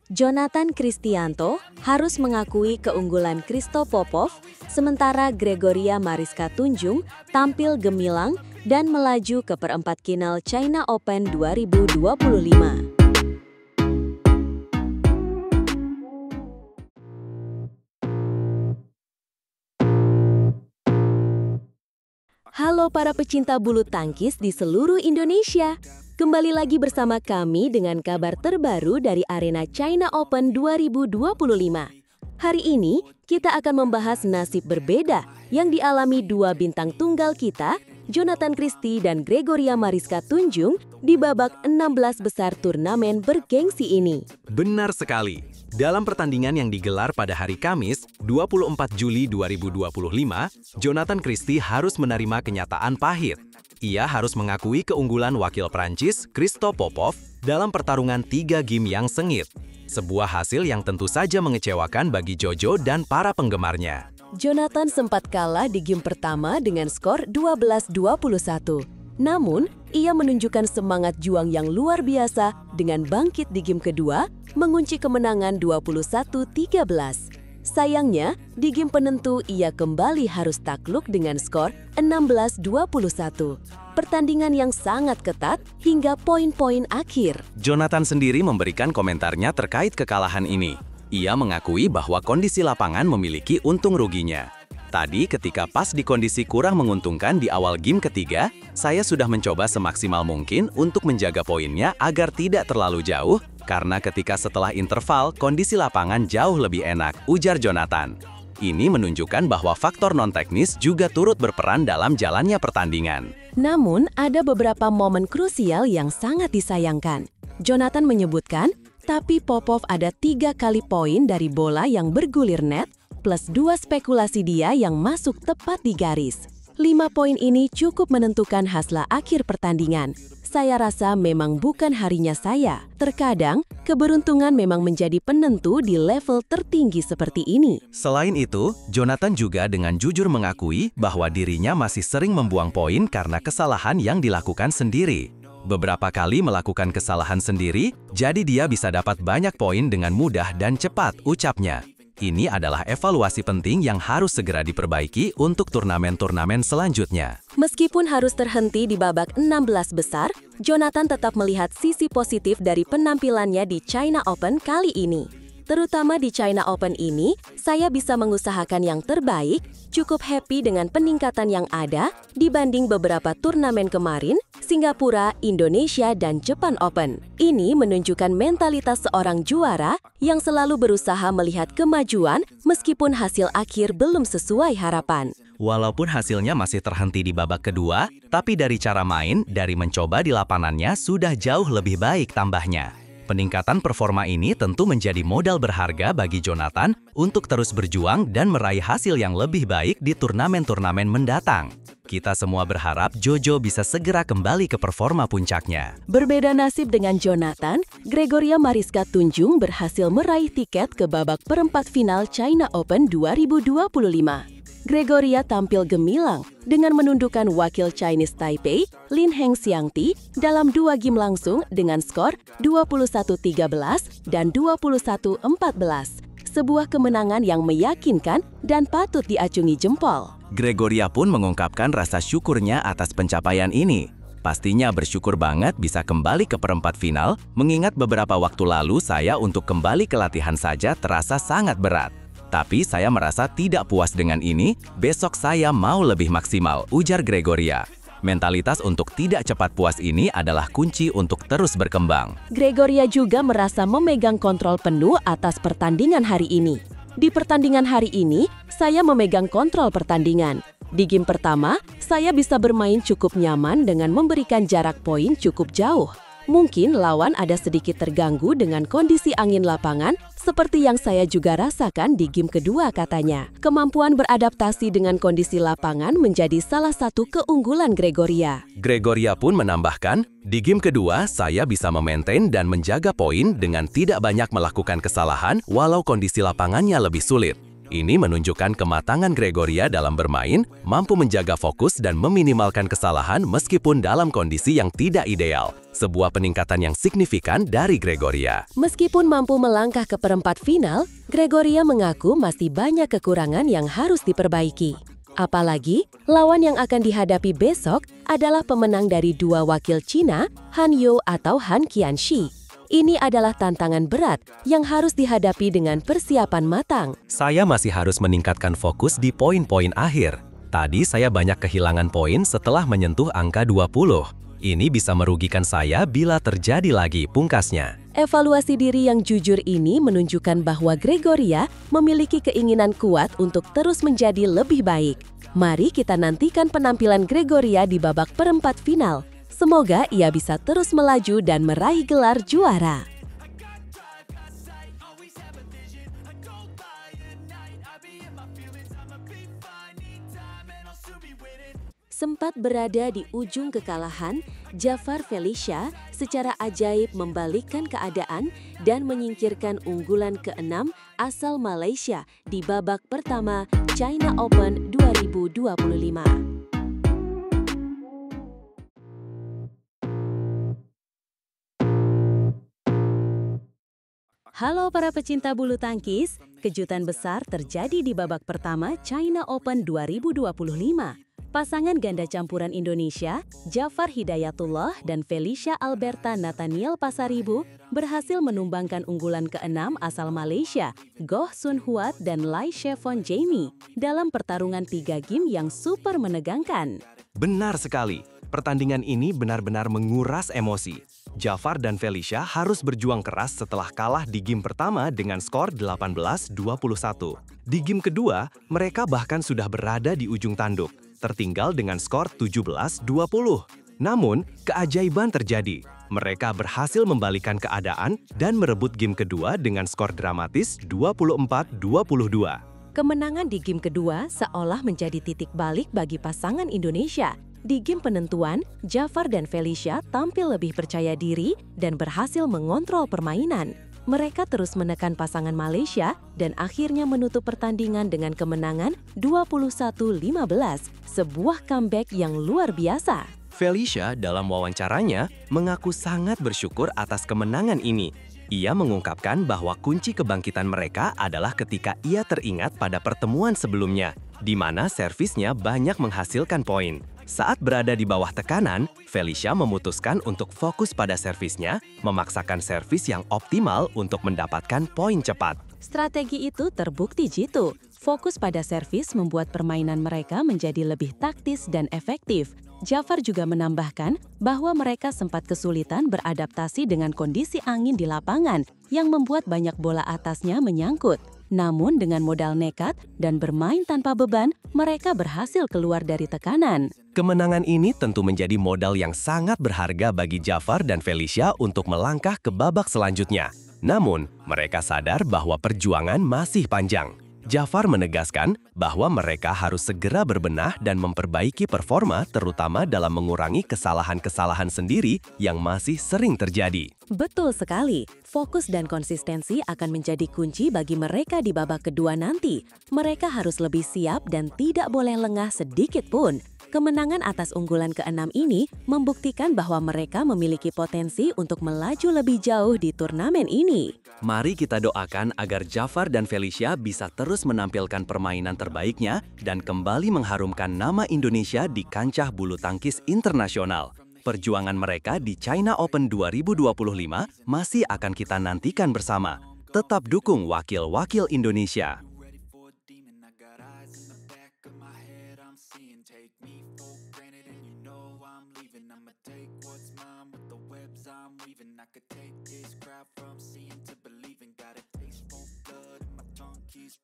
Jonathan Kristianto harus mengakui keunggulan Kristo Popov, sementara Gregoria Mariska Tunjung tampil gemilang dan melaju ke perempat final China Open 2025. Halo para pecinta bulu tangkis di seluruh Indonesia. Kembali lagi bersama kami dengan kabar terbaru dari arena China Open 2025. Hari ini kita akan membahas nasib berbeda yang dialami dua bintang tunggal kita, Jonathan Christie dan Gregoria Mariska Tunjung, di babak 16 besar turnamen bergengsi ini. Benar sekali. Dalam pertandingan yang digelar pada hari Kamis, 24 Juli 2025, Jonathan Christie harus menerima kenyataan pahit. Ia harus mengakui keunggulan wakil Prancis, Kristo Popov, dalam pertarungan 3 game yang sengit. Sebuah hasil yang tentu saja mengecewakan bagi Jojo dan para penggemarnya. Jonathan sempat kalah di game pertama dengan skor 12-21. Namun, ia menunjukkan semangat juang yang luar biasa dengan bangkit di game kedua, mengunci kemenangan 21-13. Sayangnya, di game penentu ia kembali harus takluk dengan skor 16-21. Pertandingan yang sangat ketat hingga poin-poin akhir. Jonathan sendiri memberikan komentarnya terkait kekalahan ini. Ia mengakui bahwa kondisi lapangan memiliki untung ruginya. Tadi ketika pas di kondisi kurang menguntungkan di awal game ketiga, saya sudah mencoba semaksimal mungkin untuk menjaga poinnya agar tidak terlalu jauh, karena ketika setelah interval, kondisi lapangan jauh lebih enak, ujar Jonathan. Ini menunjukkan bahwa faktor non-teknis juga turut berperan dalam jalannya pertandingan. Namun, ada beberapa momen krusial yang sangat disayangkan. Jonathan menyebutkan, tapi Popov ada 3 kali poin dari bola yang bergulir net, plus 2 spekulasi dia yang masuk tepat di garis. 5 poin ini cukup menentukan hasil akhir pertandingan. Saya rasa memang bukan harinya saya. Terkadang, keberuntungan memang menjadi penentu di level tertinggi seperti ini. Selain itu, Jonathan juga dengan jujur mengakui bahwa dirinya masih sering membuang poin karena kesalahan yang dilakukan sendiri. Beberapa kali melakukan kesalahan sendiri, jadi dia bisa dapat banyak poin dengan mudah dan cepat, ucapnya. Ini adalah evaluasi penting yang harus segera diperbaiki untuk turnamen-turnamen selanjutnya. Meskipun harus terhenti di babak 16 besar, Jonathan tetap melihat sisi positif dari penampilannya di China Open kali ini. Terutama di China Open ini, saya bisa mengusahakan yang terbaik, cukup happy dengan peningkatan yang ada dibanding beberapa turnamen kemarin, Singapura, Indonesia, dan Japan Open. Ini menunjukkan mentalitas seorang juara yang selalu berusaha melihat kemajuan meskipun hasil akhir belum sesuai harapan. Walaupun hasilnya masih terhenti di babak kedua, tapi dari cara main, dari mencoba di lapangannya sudah jauh lebih baik tambahnya. Peningkatan performa ini tentu menjadi modal berharga bagi Jonathan untuk terus berjuang dan meraih hasil yang lebih baik di turnamen-turnamen mendatang. Kita semua berharap Jojo bisa segera kembali ke performa puncaknya. Berbeda nasib dengan Jonathan, Gregoria Mariska Tunjung berhasil meraih tiket ke babak perempat final China Open 2025. Gregoria tampil gemilang dengan menundukkan wakil Chinese Taipei, Lin Heng Xiangti, dalam 2 game langsung dengan skor 21-13 dan 21-14. Sebuah kemenangan yang meyakinkan dan patut diacungi jempol. Gregoria pun mengungkapkan rasa syukurnya atas pencapaian ini. Pastinya bersyukur banget bisa kembali ke perempat final, mengingat beberapa waktu lalu saya untuk kembali ke latihan saja terasa sangat berat. Tapi saya merasa tidak puas dengan ini, besok saya mau lebih maksimal, ujar Gregoria. Mentalitas untuk tidak cepat puas ini adalah kunci untuk terus berkembang. Gregoria juga merasa memegang kontrol penuh atas pertandingan hari ini. Di pertandingan hari ini, saya memegang kontrol pertandingan. Di game pertama, saya bisa bermain cukup nyaman dengan memberikan jarak poin cukup jauh. Mungkin lawan ada sedikit terganggu dengan kondisi angin lapangan, seperti yang saya juga rasakan di game kedua, katanya. Kemampuan beradaptasi dengan kondisi lapangan menjadi salah satu keunggulan Gregoria. Gregoria pun menambahkan, di game kedua saya bisa memaintain dan menjaga poin dengan tidak banyak melakukan kesalahan walau kondisi lapangannya lebih sulit. Ini menunjukkan kematangan Gregoria dalam bermain, mampu menjaga fokus dan meminimalkan kesalahan meskipun dalam kondisi yang tidak ideal. sebuah peningkatan yang signifikan dari Gregoria. Meskipun mampu melangkah ke perempat final, Gregoria mengaku masih banyak kekurangan yang harus diperbaiki. Apalagi, lawan yang akan dihadapi besok adalah pemenang dari dua wakil Cina, Han Yu atau Han Qianxi. Ini adalah tantangan berat yang harus dihadapi dengan persiapan matang. Saya masih harus meningkatkan fokus di poin-poin akhir. Tadi saya banyak kehilangan poin setelah menyentuh angka 20. Ini bisa merugikan saya bila terjadi lagi, pungkasnya. Evaluasi diri yang jujur ini menunjukkan bahwa Gregoria memiliki keinginan kuat untuk terus menjadi lebih baik. Mari kita nantikan penampilan Gregoria di babak perempat final. Semoga ia bisa terus melaju dan meraih gelar juara. Sempat berada di ujung kekalahan, Jafar Felicia secara ajaib membalikkan keadaan dan menyingkirkan unggulan ke-6 asal Malaysia di babak pertama China Open 2025. Halo para pecinta bulu tangkis, kejutan besar terjadi di babak pertama China Open 2025. Pasangan ganda campuran Indonesia, Jafar Hidayatullah dan Felicia Alberta Nathaniel Pasaribu berhasil menumbangkan unggulan ke-6 asal Malaysia, Goh Sun Huat dan Lai Chevon Jamie, dalam pertarungan 3 game yang super menegangkan. Benar sekali, pertandingan ini benar-benar menguras emosi. Jafar dan Felicia harus berjuang keras setelah kalah di game pertama dengan skor 18-21. Di game kedua, mereka bahkan sudah berada di ujung tanduk, tertinggal dengan skor 17-20. Namun, keajaiban terjadi. Mereka berhasil membalikkan keadaan dan merebut game kedua dengan skor dramatis 24-22. Kemenangan di game kedua seolah menjadi titik balik bagi pasangan Indonesia. Di game penentuan, Jafar dan Felicia tampil lebih percaya diri dan berhasil mengontrol permainan. Mereka terus menekan pasangan Malaysia dan akhirnya menutup pertandingan dengan kemenangan 21-15, sebuah comeback yang luar biasa. Felicia dalam wawancaranya mengaku sangat bersyukur atas kemenangan ini. Ia mengungkapkan bahwa kunci kebangkitan mereka adalah ketika ia teringat pada pertemuan sebelumnya, di mana servisnya banyak menghasilkan poin. Saat berada di bawah tekanan, Felicia memutuskan untuk fokus pada servisnya, memaksakan servis yang optimal untuk mendapatkan poin cepat. Strategi itu terbukti jitu. Fokus pada servis membuat permainan mereka menjadi lebih taktis dan efektif. Jafar juga menambahkan bahwa mereka sempat kesulitan beradaptasi dengan kondisi angin di lapangan yang membuat banyak bola atasnya menyangkut. Namun dengan modal nekat dan bermain tanpa beban, mereka berhasil keluar dari tekanan. Kemenangan ini tentu menjadi modal yang sangat berharga bagi Jafar dan Felicia untuk melangkah ke babak selanjutnya. Namun, mereka sadar bahwa perjuangan masih panjang. Jafar menegaskan bahwa mereka harus segera berbenah dan memperbaiki performa, terutama dalam mengurangi kesalahan-kesalahan sendiri yang masih sering terjadi. Betul sekali, fokus dan konsistensi akan menjadi kunci bagi mereka di babak kedua nanti. Mereka harus lebih siap dan tidak boleh lengah sedikit pun. Kemenangan atas unggulan ke-6 ini membuktikan bahwa mereka memiliki potensi untuk melaju lebih jauh di turnamen ini. Mari kita doakan agar Jafar dan Felicia bisa terus menampilkan permainan terbaiknya dan kembali mengharumkan nama Indonesia di kancah bulu tangkis internasional. Perjuangan mereka di China Open 2025 masih akan kita nantikan bersama. Tetap dukung wakil-wakil Indonesia.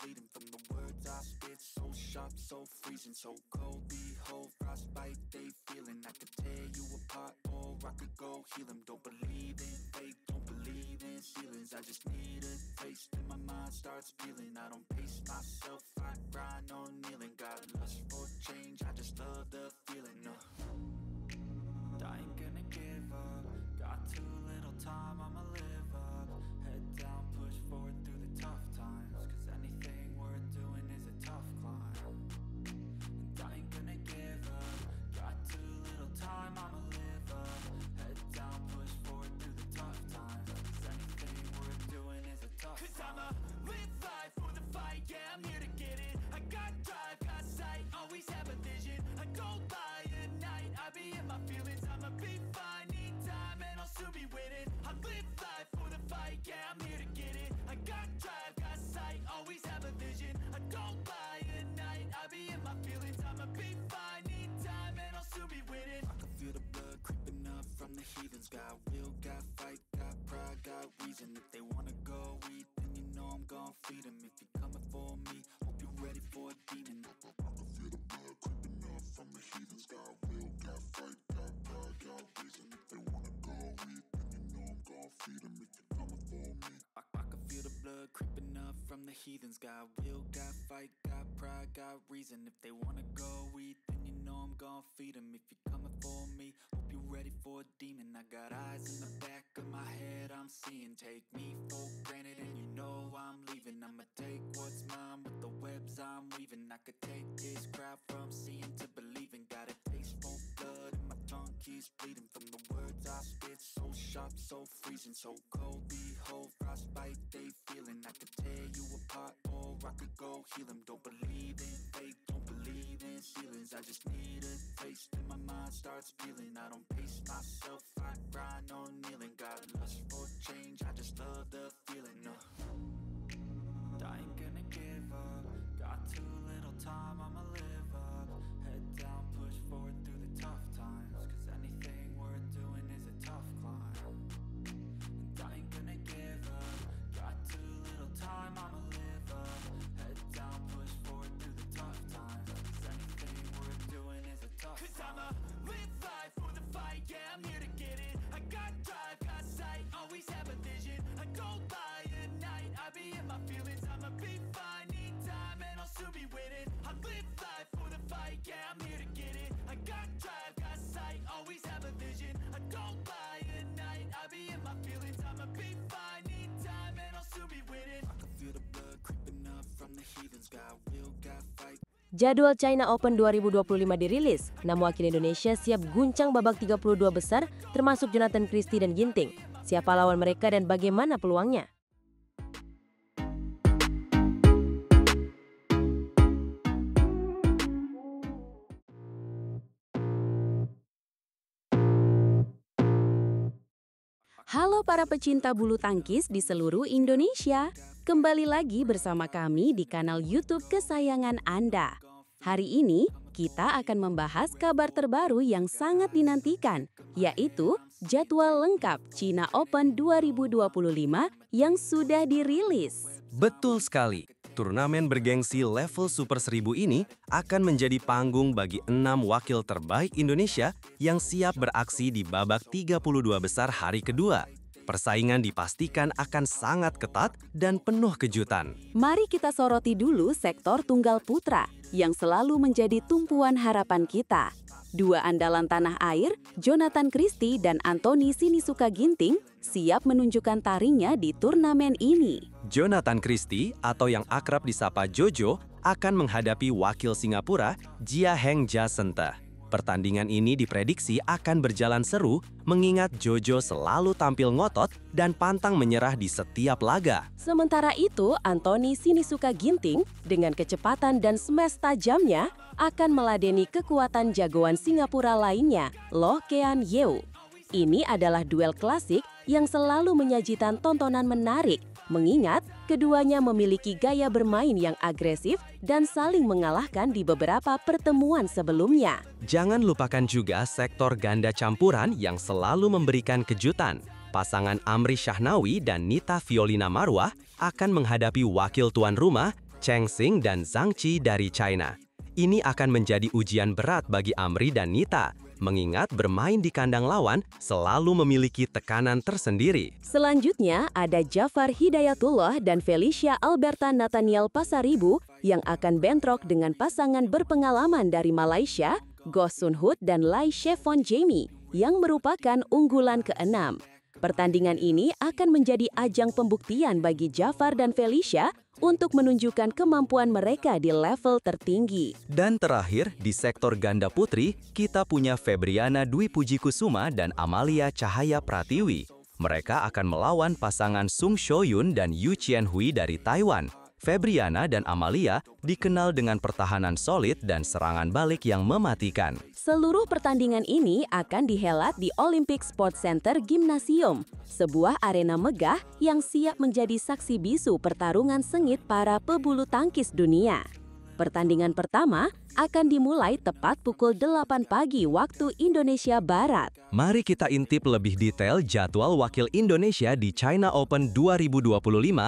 Bleeding from the words I spit, so sharp, so freezing, so cold. Behold, frostbite, they feeling. I could tear you apart, or I could go heal them. Don't believe in fate, don't believe in ceilings. I just need a taste, and my mind starts peeling. I don't pace myself, I grind on kneeling. Got lust for change, I just love the feeling. I ain't gonna give up. Got too little time, I'ma live up. Head down, push forward through the tough times. Anything worth doing is a tough climb. And I ain't gonna give up. Got too little time, I'ma live up. Head down, push I be in my feelings, I'ma be fine. Need time and I'll soon be winning. I live life for the fight, yeah, I'm here to get it. I got drive, got sight, always have a vision. I don't lie at night, I be in my feelings, I'ma be fine. Need time and I'll soon be winning. I can feel the blood creeping up from the heathens. Got will, got fight, got pride, got reason. If they wanna go eat, then you know I'm gon' feed them. If you're coming for me, hope you're ready for a demon. I can feel the blood creeping up from the heathens. Got will, got fight, got pride, got reason. If they wanna go eat, then you know I'm gon' feed them. If you're coming for me, I can feel the blood creeping up from the heathens. Got will, got fight, got pride, got reason. If they wanna go eat, then you know I'm gon' feed them. If you're coming for me, hope you're ready for a demon. I got eyes in the back of my head, I'm seeing. Take me for granted and you know I'm leaving. I'ma take what's mine with the webs I'm weaving. I could take this crowd from seeing to believing. Got a taste for blood and my tongue keeps bleeding. From the words I spit, so sharp, so freezing, so cold. Behold, frostbite they feeling. I could tear you apart or I could go heal them. Don't believe in fate, don't believe in ceilings. I just need a taste and my mind starts peeling. I don't pace myself, I grind on kneeling. Got lust for change, I just love the feeling. I ain't gonna give up. Got too little time, I'ma live up. Head down, push forward through the tough times. Cause anything worth doing is a tough climb. And I ain't gonna give up. Got too little time, I'ma live up. Head down, push forward through the tough times. Cause anything worth doing is a tough climb. Cause I'ma live life for the fight, yeah, I'm here to get it. I got drive, got sight, always have a vision. I don't lie at night, I be in my feelings, I'ma be fine. Need time and I'll soon be winning. I live life for the fight, yeah, I'm here to get it. I got drive, got sight, always have a vision. I don't lie at night, I be in my feelings, I'ma be fine. Need time and I'll soon be winning. I can feel the blood creeping up from the heathens. Got will, got fight. Jadwal China Open 2025 dirilis. 6 wakil Indonesia siap guncang babak 32 besar, termasuk Jonathan Christie dan Ginting. Siapa lawan mereka dan bagaimana peluangnya? Halo para pecinta bulu tangkis di seluruh Indonesia. Kembali lagi bersama kami di kanal YouTube kesayangan Anda. Hari ini kita akan membahas kabar terbaru yang sangat dinantikan, yaitu jadwal lengkap China Open 2025 yang sudah dirilis. Betul sekali. Turnamen bergengsi level Super 1000 ini akan menjadi panggung bagi 6 wakil terbaik Indonesia yang siap beraksi di babak 32 besar hari kedua. Persaingan dipastikan akan sangat ketat dan penuh kejutan. Mari kita soroti dulu sektor tunggal putra yang selalu menjadi tumpuan harapan kita. Dua andalan tanah air, Jonathan Christie dan Anthony Sinisuka Ginting, siap menunjukkan taringnya di turnamen ini. Jonathan Christie atau yang akrab disapa Jojo akan menghadapi wakil Singapura, Jia Heng Jasente. Pertandingan ini diprediksi akan berjalan seru, mengingat Jojo selalu tampil ngotot dan pantang menyerah di setiap laga. Sementara itu, Anthony Sinisuka Ginting dengan kecepatan dan smash tajamnya akan meladeni kekuatan jagoan Singapura lainnya, Loh Kean Yew. Ini adalah duel klasik yang selalu menyajikan tontonan menarik, mengingat keduanya memiliki gaya bermain yang agresif dan saling mengalahkan di beberapa pertemuan sebelumnya. Jangan lupakan juga sektor ganda campuran yang selalu memberikan kejutan. Pasangan Amri Shahnawi dan Nita Violina Marwah akan menghadapi wakil tuan rumah, Cheng Xing dan Zhang Qi dari China. Ini akan menjadi ujian berat bagi Amri dan Nita, mengingat bermain di kandang lawan selalu memiliki tekanan tersendiri. Selanjutnya ada Jafar Hidayatullah dan Felicia Alberta Nathaniel Pasaribu yang akan bentrok dengan pasangan berpengalaman dari Malaysia, Goh Sun Hut dan Lai Chevon Jamie yang merupakan unggulan ke-6. Pertandingan ini akan menjadi ajang pembuktian bagi Jafar dan Felicia untuk menunjukkan kemampuan mereka di level tertinggi. Dan terakhir, di sektor ganda putri, kita punya Febriana Dwi Puji Kusuma dan Amalia Cahaya Pratiwi. Mereka akan melawan pasangan Sung Shoyun dan Yu Qianhui dari Taiwan. Febriana dan Amalia dikenal dengan pertahanan solid dan serangan balik yang mematikan. Seluruh pertandingan ini akan dihelat di Olympic Sports Center Gymnasium, sebuah arena megah yang siap menjadi saksi bisu pertarungan sengit para pebulu tangkis dunia. Pertandingan pertama akan dimulai tepat pukul 8 pagi waktu Indonesia Barat. Mari kita intip lebih detail jadwal wakil Indonesia di China Open 2025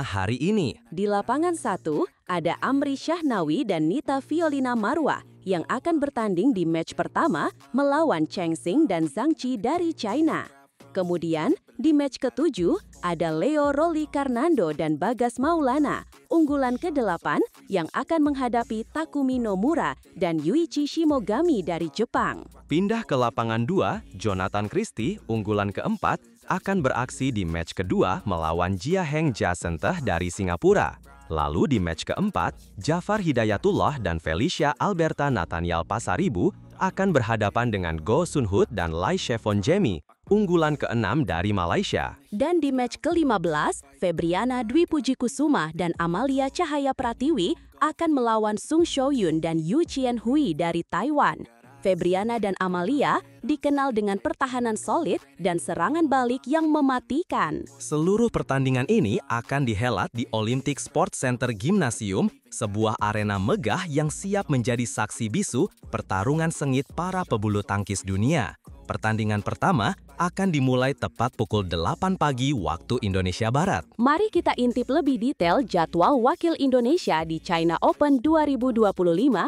hari ini. Di lapangan 1, ada Amri Syahnawi dan Nita Violina Marwah yang akan bertanding di match pertama melawan Cheng Xing dan Zhang Qi dari China. Kemudian, di match ke-7, ada Leo Rolikarnando dan Bagas Maulana, unggulan ke-8 yang akan menghadapi Takumi Nomura dan Yuichi Shimogami dari Jepang. Pindah ke lapangan 2, Jonathan Christie, unggulan ke-4, akan beraksi di match kedua melawan Jia Heng Jasenteh dari Singapura. Lalu di match ke-4, Jafar Hidayatullah dan Felicia Alberta Nathaniel Pasaribu akan berhadapan dengan Go Sun Hoot dan Lai Chevon Jemi, unggulan ke-6 dari Malaysia. Dan di match ke-15, Febriana Dwi Puji Kusuma dan Amalia Cahaya Pratiwi akan melawan Sung Shoyun dan Yu Chien Hui dari Taiwan. Febriana dan Amalia dikenal dengan pertahanan solid dan serangan balik yang mematikan. Seluruh pertandingan ini akan dihelat di Olympic Sports Center Gymnasium, sebuah arena megah yang siap menjadi saksi bisu pertarungan sengit para pebulu tangkis dunia. Pertandingan pertama akan dimulai tepat pukul 8 pagi waktu Indonesia Barat. Mari kita intip lebih detail jadwal wakil Indonesia di China Open 2025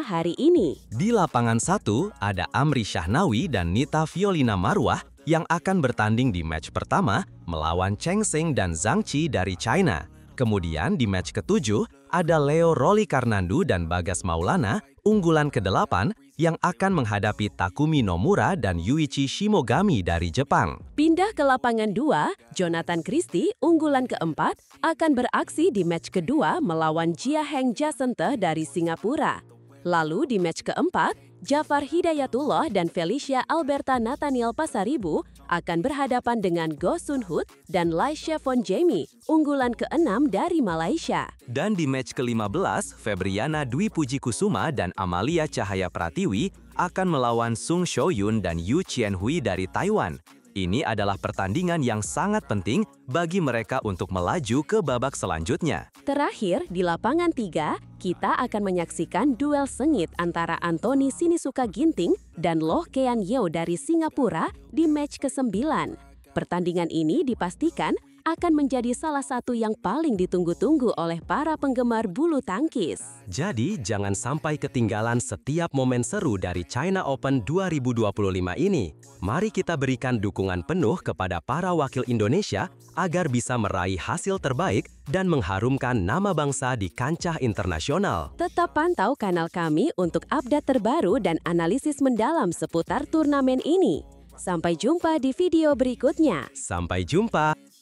hari ini. Di lapangan 1, ada Amri Syahnawi dan Nita Violina Marwah yang akan bertanding di match pertama melawan Cheng Xing dan Zhang Qi dari China. Kemudian di match ke-7, ada Leo Rolikarnando dan Bagas Maulana, unggulan ke-8, yang akan menghadapi Takumi Nomura dan Yuichi Shimogami dari Jepang. Pindah ke lapangan 2, Jonathan Christie, unggulan ke-4, akan beraksi di match kedua melawan Jia Heng Jasenteh dari Singapura. Lalu di match ke-4, Jafar Hidayatullah dan Felicia Alberta Nathaniel Pasaribu akan berhadapan dengan Go Sun Hoot dan Lai Chevon Jemi, unggulan ke-6 dari Malaysia. Dan di match ke-15, Febriana Dwi Puji Kusuma dan Amalia Cahaya Pratiwi akan melawan Sung Shoyun dan Yu Chien Hui dari Taiwan. Ini adalah pertandingan yang sangat penting bagi mereka untuk melaju ke babak selanjutnya. Terakhir, di lapangan 3, kita akan menyaksikan duel sengit antara Anthony Sinisuka Ginting dan Loh Kean Yeoh dari Singapura di match ke-9. Pertandingan ini dipastikan akan menjadi salah satu yang paling ditunggu-tunggu oleh para penggemar bulu tangkis. Jadi, jangan sampai ketinggalan setiap momen seru dari China Open 2025 ini. Mari kita berikan dukungan penuh kepada para wakil Indonesia agar bisa meraih hasil terbaik dan mengharumkan nama bangsa di kancah internasional. Tetap pantau kanal kami untuk update terbaru dan analisis mendalam seputar turnamen ini. Sampai jumpa di video berikutnya. Sampai jumpa!